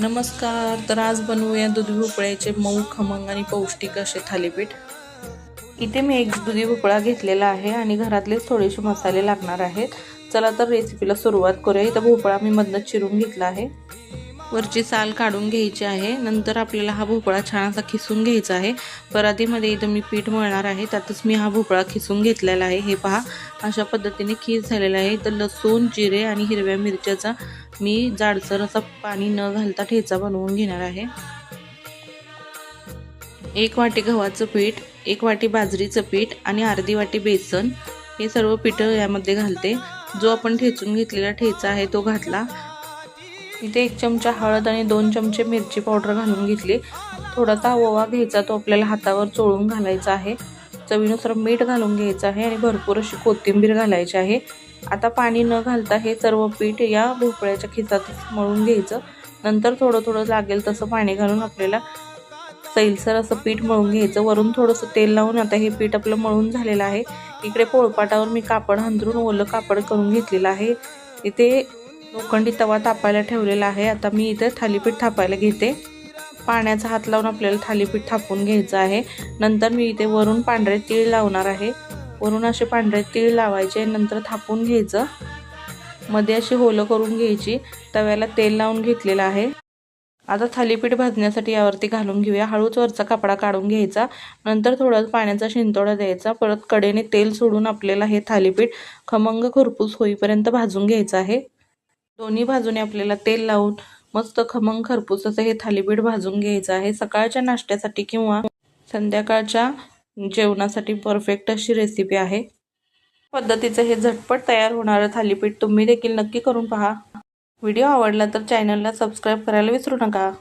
नमस्कार. तर आज बनवूया दुधी भोपळ्याचे मऊ खमंग आणि पौष्टिक असे थालीपीठ. इथे मी एक दुधी भोपळा घेतलेला आहे आणि घरातलेच थोडेसे मसाले लागणार आहेत. चला तर रेसिपीला सुरुवात करूया. इथं भोपळा मी मधनं चिरून घेतला आहे. वरची साल काढून घ्यायची आहे. नंतर आपल्याला हा भोपळा छान असा खिसून घ्यायचा आहे. परातीमध्ये इथं मी पीठ मळणार आहे. त्यातच मी हा भोपळा खिसून घेतलेला आहे. हे पहा, अशा पद्धतीने खीस झालेला आहे. तर लसूण, जिरे आणि हिरव्या मिरच्याचा मी जाडसर असा पाणी न घालता ठेचा बनवून घेणार आहे. 1 वाटी गव्हाचं पीठ, 1 वाटी बाजरीचं पीठ आणि अर्धी वाटी बेसन हे सर्व पीठ यामध्ये घालते. जो आपण ठेचून घेतलेला ठेचा आहे तो घातला. इथे 1 चमचा हळद आणि 2 चमचे मिरची पावडर घालून घेतली. थोडासा ओवा घ्यायचा, तो आपल्याला हातावर चोळून घालायचा आहे. चवीनुसार मीठ घालून घ्यायचं आहे आणि भरपूर अशी कोथिंबीर घालायची आहे. आता पाणी न घालता हे सर्व पीठ या भोपळ्याच्या खिसात मळून घ्यायचं. नंतर थोडं थोडं लागेल तसं पाणी घालून आपल्याला सैलसर असं पीठ मळून घ्यायचं. वरून थोडंसं तेल लावून आता हे पीठ आपलं मळून झालेलं आहे. इकडे पोळपाटावर मी कापड अंथरून ओलं कापड करून घेतलेलं आहे. इथे लोखंडी तवा तापायला ठेवलेला आहे. आता मी इथे थालीपीठ थापायला घेते. पाण्याचा हात लावून आपल्याला थालीपीठ थापून घ्यायचं आहे. नंतर मी इथे वरून पांढरे तीळ लावणार आहे. वरून असे पांढरे तीळ लावायचे, नंतर थापून घ्यायचं. मध्ये अशी होलं करून घ्यायची. तव्याला तेल लावून घेतलेलं आहे. आता थालीपीठ भाजण्यासाठी यावरती घालून घेऊया. हळूच वरचा कपडा काढून घ्यायचा. नंतर थोडा पाण्याचा शिंतोडा द्यायचा. परत कडेने तेल सोडून आपल्याला हे थालीपीठ खमंग खरपूस होईपर्यंत भाजून घ्यायचं आहे. दोन्ही बाजूने आपल्याला तेल लावून मस्त खमंग खरपूस असं हे थालीपीठ भाजून घ्यायचं आहे. सकाळच्या नाश्त्यासाठी किंवा संध्याकाळच्या जेवणासाठी परफेक्ट अशी रेसिपी आहे. पद्धतीचं हे झटपट तयार होणारं थालीपीठ तुम्ही देखील नक्की करून पहा. व्हिडिओ आवडला तर चॅनलला सबस्क्राईब करायला विसरू नका.